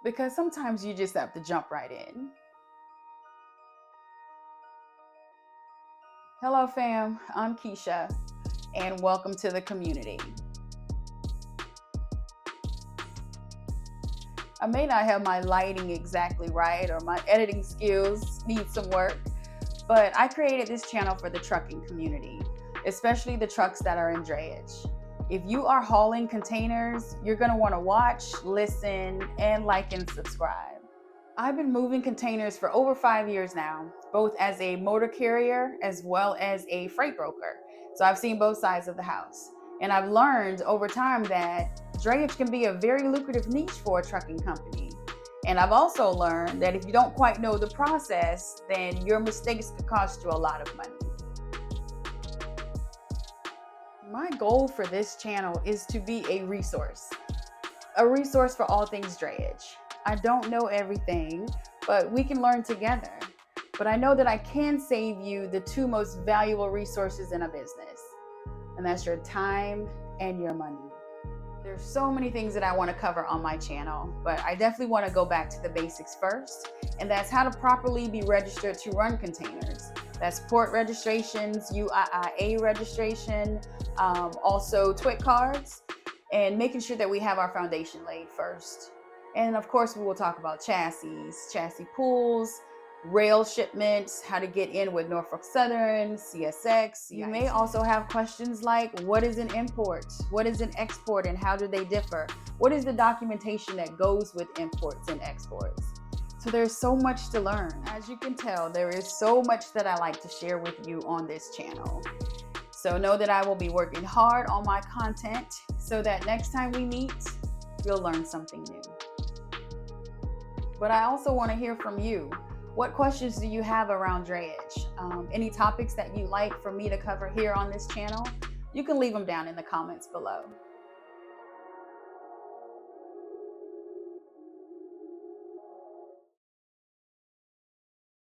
because sometimes you just have to jump right in. Hello fam, I'm Keisha and welcome to the community. I may not have my lighting exactly right or my editing skills need some work, but I created this channel for the trucking community, especially the trucks that are in drayage. If you are hauling containers, you're going to want to watch, listen, and like and subscribe. I've been moving containers for over 5 years now, both as a motor carrier as well as a freight broker. So I've seen both sides of the house. And I've learned over time that drayage can be a very lucrative niche for a trucking company. And I've also learned that if you don't quite know the process, then your mistakes could cost you a lot of money. My goal for this channel is to be a resource for all things drayage. I don't know everything, but we can learn together. But I know that I can save you the two most valuable resources in a business, and that's your time and your money. There's so many things that I want to cover on my channel, but I definitely want to go back to the basics first, and that's how to properly be registered to run containers. That's port registrations, UIIA registration, also TWIC cards, and making sure that we have our foundation laid first. And of course, we will talk about chassis pools, rail shipments, how to get in with Norfolk Southern, CSX. You may also have questions like, what is an import? What is an export and how do they differ? What is the documentation that goes with imports and exports? So there's so much to learn. As you can tell, there is so much that I like to share with you on this channel. So know that I will be working hard on my content so that next time we meet, you'll learn something new. But I also want to hear from you. What questions do you have around drayage? Any topics that you'd like for me to cover here on this channel? You can leave them down in the comments below.